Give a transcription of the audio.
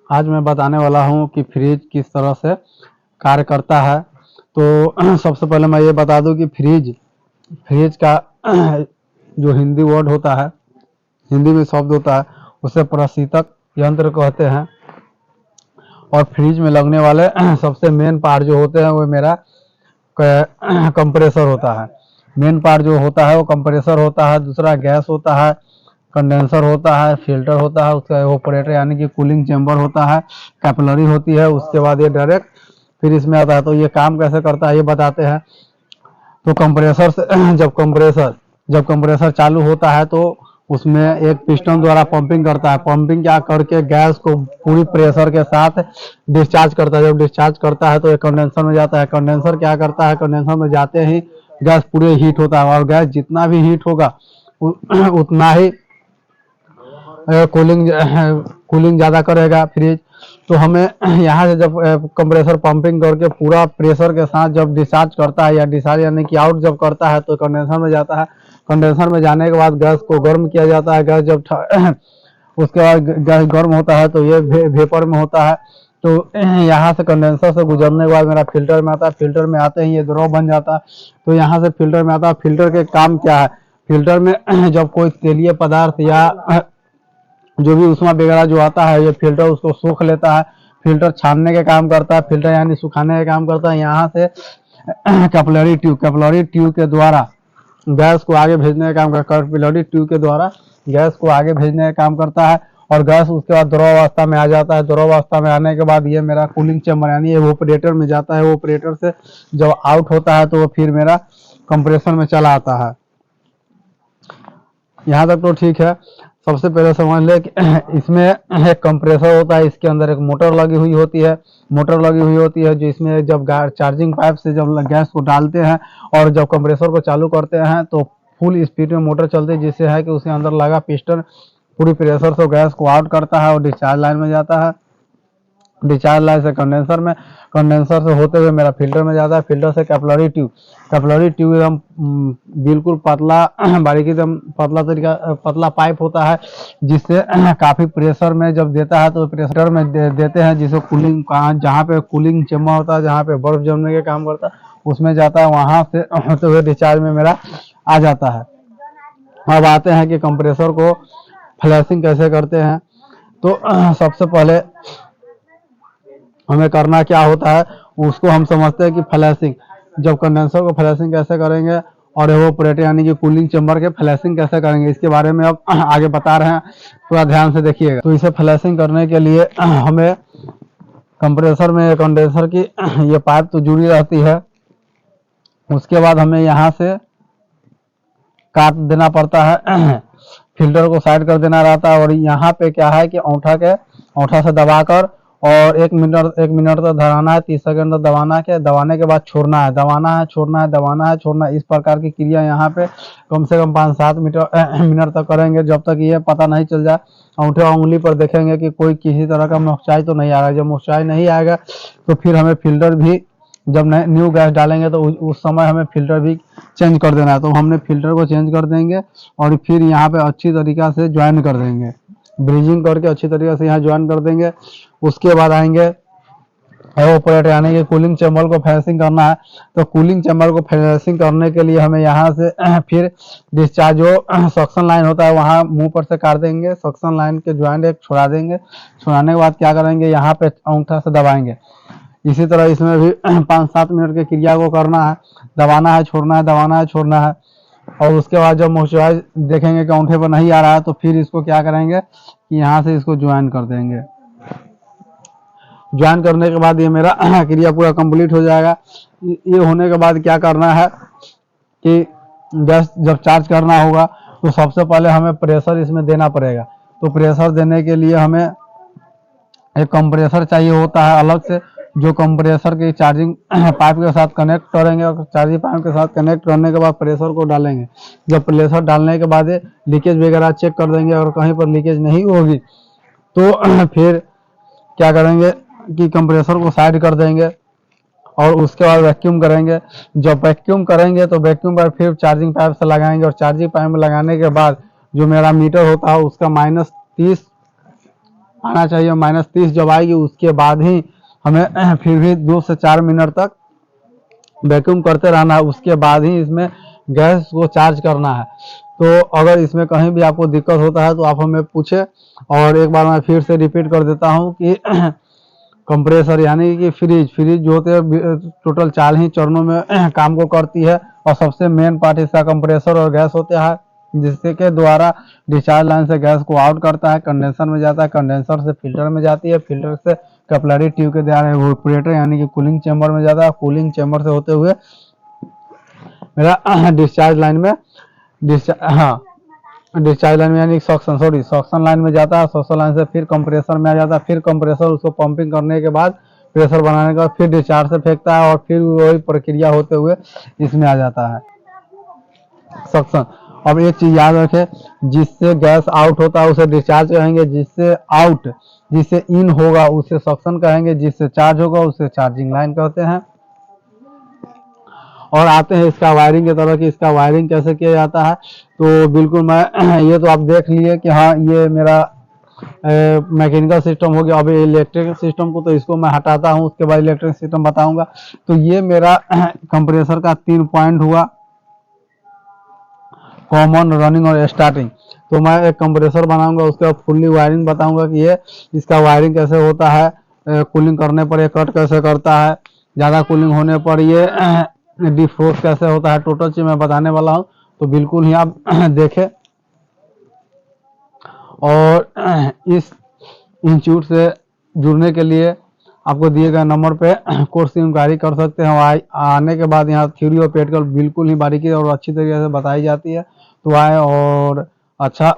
आज मैं बताने वाला हूँ कि फ्रिज किस तरह से कार्य करता है। तो सबसे पहले मैं ये बता दूं कि फ्रिज फ्रिज का जो हिंदी वर्ड होता है, हिंदी में शब्द होता है, उसे प्रशीतक यंत्र कहते हैं। और फ्रिज में लगने वाले सबसे मेन पार्ट जो होते हैं वो मेरा कंप्रेसर होता है। मेन पार्ट जो होता है वो कंप्रेसर होता है। दूसरा गैस होता है, कंडेंसर होता है, फिल्टर होता है, उसका एवापोरेटर यानी कि कूलिंग चेंबर होता है, कैपिलरी होती है। उसके बाद ये डायरेक्ट फिर इसमें आता है। तो ये काम कैसे करता है ये बताते हैं। तो कंप्रेसर से जब कंप्रेसर चालू होता है तो उसमें एक पिस्टन द्वारा पंपिंग करता है। पंपिंग क्या करके गैस को पूरी प्रेशर के साथ डिस्चार्ज करता है। जब डिस्चार्ज करता है तो ये कंडेंसर में जाता है। कंडेंसर क्या करता है, कंडेंसर में जाते ही गैस पूरे हीट होता है, और गैस जितना भी हीट होगा उतना ही कूलिंग कूलिंग ज़्यादा करेगा फ्रिज। तो हमें यहाँ से जब कंप्रेसर पंपिंग करके पूरा प्रेशर के साथ जब डिस्चार्ज करता है या डिस्चार्ज यानी कि आउट जब करता है तो कंडेंसर में जाता है। कंडेंसर में जाने के बाद गैस को गर्म किया जाता है। गैस जब उसके बाद गैस गर्म होता है तो ये वेपर में होता है। तो यहाँ से कंडेंसर से गुजरने के बाद मेरा फिल्टर में आता है। फिल्टर में आते ही ये द्रव बन जाता है। तो यहाँ से फिल्टर में आता है। फिल्टर के काम क्या है, फिल्टर में जब कोई तेलीय पदार्थ या जो भी उष्मा वगैरह जो आता है, ये फिल्टर उसको सोख लेता है। फिल्टर छानने के काम करता है, फिल्टर यानी सुखाने का काम करता है। यहाँ से कैपिलरी ट्यूब के द्वारा गैस को आगे भेजने का काम करता है। कैपिलरी ट्यूब के द्वारा गैस को आगे भेजने का काम करता है। और गैस उसके बाद द्रव अवस्था में आ जाता है। द्रव अवस्था में आने के बाद ये मेरा कूलिंग चैम्बर यानी एवापोरेटर में जाता है। एवापोरेटर से जब आउट होता है तो वो फिर मेरा कंप्रेसर में चला आता है। यहाँ तक तो ठीक है। सबसे पहले समझ ले कि इसमें एक कंप्रेसर होता है, इसके अंदर एक मोटर लगी हुई होती है। मोटर लगी हुई होती है जो इसमें जब चार्जिंग पाइप से जब गैस को डालते हैं और जब कंप्रेसर को चालू करते हैं तो फुल स्पीड में मोटर चलती है, जिससे है कि उसके अंदर लगा पिस्टन पूरी प्रेशर से गैस को आउट करता है और डिस्चार्ज लाइन में जाता है। डिस्चार्ज लाइन से कंडेंसर में, कंडेंसर से होते हुए मेरा फिल्टर में जाता है। फिल्टर से कैपिलरी ट्यूब एकदम बिल्कुल पतला बारीकी एकदम पतला पाइप होता है, जिससे काफ़ी प्रेशर में जब देता है तो प्रेशर में देते हैं, जिससे कूलिंग जहाँ पे कूलिंग चेम्बर होता है, जहाँ पे बर्फ जमने के काम करता है, उसमें जाता है। वहाँ से होते हुए डिस्चार्ज में मेरा आ जाता है। अब आते हैं कि कंप्रेसर को फ्लैशिंग कैसे करते हैं। तो सबसे पहले हमें करना क्या होता है उसको हम समझते हैं कि फ्लैशिंग। जब कंडेंसर को फ्लैशिंग कैसे करेंगे और एवापोरेटर यानी कि कूलिंग चैम्बर के फ्लैशिंग कैसे करेंगे, इसके बारे में अब आगे बता रहे हैं, थोड़ा ध्यान से देखिएगा। तो इसे फ्लैशिंग करने के लिए हमें कंप्रेसर में कंडेंसर की ये पाइप तो जुड़ी रहती है। उसके बाद हमें यहाँ से काट देना पड़ता है, फिल्टर को साइड कर देना रहता है। और यहाँ पे क्या है कि औंठा से दबाकर और एक मिनट तक धराना है, 30 सेकंड तक दबाना है। दबाने के बाद छोड़ना है, दबाना है, छोड़ना है, दबाना है, छोड़ना है। इस प्रकार की क्रिया यहाँ पे कम से कम 5-7 मिनट तक करेंगे, जब तक ये पता नहीं चल जाए। अंगूठे और उंगली पर देखेंगे कि कोई किसी तरह का मोक्चाई तो नहीं आएगा। जब मोक्चाई नहीं आएगा तो फिर हमें फिल्टर भी, जब न्यू गैस डालेंगे तो उस समय हमें फिल्टर भी चेंज कर देना है। तो हमने फिल्टर को चेंज कर देंगे और फिर यहाँ पे अच्छी तरीक़ा से ज्वाइन कर देंगे, ब्रीजिंग करके अच्छी तरीके से यहाँ ज्वाइन कर देंगे। उसके बाद आएंगे एवापोरेटर यानी कि कूलिंग चैम्बर को फ्लैशिंग करना है। तो कूलिंग चैम्बर को फ्लैशिंग करने के लिए हमें यहाँ से फिर डिस्चार्ज जो सक्शन लाइन होता है वहाँ मुंह पर से काट देंगे। सक्शन लाइन के ज्वाइंट एक छोड़ा देंगे। छोड़ाने के बाद क्या करेंगे, यहाँ पे अंगूठा से दबाएंगे। इसी तरह इसमें भी 5-7 मिनट की क्रिया को करना है, दबाना है, छोड़ना है, दबाना है, छोड़ना है। और उसके बाद जब मॉइस्चराइज देखेंगे कि अंगूठे पर नहीं आ रहा है तो फिर इसको क्या करेंगे कि यहाँ से इसको ज्वाइन कर देंगे। ज्वाइन करने के बाद ये मेरा क्रिया पूरा कंप्लीट हो जाएगा। ये होने के बाद क्या करना है कि गैस जब चार्ज करना होगा तो सबसे पहले हमें प्रेशर इसमें देना पड़ेगा। तो प्रेशर देने के लिए हमें एक कंप्रेसर चाहिए होता है अलग से, जो कंप्रेसर की चार्जिंग पाइप के साथ कनेक्ट करेंगे। और चार्जिंग पाइप के साथ कनेक्ट करने के बाद प्रेशर को डालेंगे। जब प्रेशर डालने के बाद लीकेज वगैरह चेक कर देंगे, और कहीं पर लीकेज नहीं होगी तो फिर क्या करेंगे कि कंप्रेसर को साइड कर देंगे और उसके बाद वैक्यूम करेंगे। जब वैक्यूम करेंगे तो वैक्यूम पर फिर चार्जिंग पाइप से लगाएंगे। और चार्जिंग पाइप में लगाने के बाद जो मेरा मीटर होता है उसका -30 आना चाहिए। -30 जब आएगी उसके बाद ही हमें फिर भी 2 से 4 मिनट तक वैक्यूम करते रहना है, उसके बाद ही इसमें गैस को चार्ज करना है। तो अगर इसमें कहीं भी आपको दिक्कत होता है तो आप हमें पूछे। और एक बार मैं फिर से रिपीट कर देता हूँ कि कंप्रेसर यानी कि फ्रिज जो होते हैं टोटल 4 ही चरणों में काम को करती है, और सबसे मेन पार्ट इसका कंप्रेसर और गैस होता है, जिसके के द्वारा डिस्चार्ज लाइन से गैस को आउट करता है, कंडेंसर में जाता है, कंडेंसर से फिल्टर में जाती है, फिल्टर से कैपिलरी ट्यूब के द्वारा इवेपोरेटर यानी कि कूलिंग चैम्बर में जाता है, कूलिंग चैम्बर से होते हुए मेरा डिस्चार्ज लाइन में डिस्चार्ज लाइन में यानी सक्शन लाइन में जाता है, सक्शन लाइन से फिर कंप्रेसर में आ जाता है, फिर कंप्रेसर उसको पंपिंग करने के बाद प्रेशर बनाने के बाद फिर डिस्चार्ज से फेंकता है, और फिर वही प्रक्रिया होते हुए इसमें आ जाता है सक्शन। अब एक चीज याद रखें, जिससे गैस आउट होता है उसे डिस्चार्ज कहेंगे, जिससे इन होगा उसे सक्शन कहेंगे, जिससे चार्ज होगा उसे चार्जिंग लाइन कहते हैं। और आते हैं इसका वायरिंग की तरह कि इसका वायरिंग कैसे किया जाता है। तो बिल्कुल मैं ये तो आप देख लिए कि हाँ ये मेरा मैकेनिकल सिस्टम हो गया। अब इलेक्ट्रिक सिस्टम को तो इसको मैं हटाता हूँ, उसके बाद इलेक्ट्रिक सिस्टम बताऊंगा। तो ये मेरा कंप्रेसर का 3 पॉइंट हुआ, कॉमन, रनिंग और स्टार्टिंग। तो मैं एक कंप्रेसर बनाऊंगा, उसके बाद फुल्ली वायरिंग बताऊंगा कि ये इसका वायरिंग कैसे होता है, कूलिंग करने पर ये कट कैसे करता है, ज़्यादा कूलिंग होने पर ये डिफ्रोस्ट कैसे होता है, टोटल चीज मैं बताने वाला हूँ। तो बिल्कुल ही आप देखें, और इस इंस्टीट्यूट से जुड़ने के लिए आपको दिए गए नंबर पे कोर्स की इंक्वायरी कर सकते हैं। आने के बाद यहाँ थ्योरी और प्रैक्टिकल बिल्कुल ही बारीकी और अच्छी तरीके से बताई जाती है। तो आए और अच्छा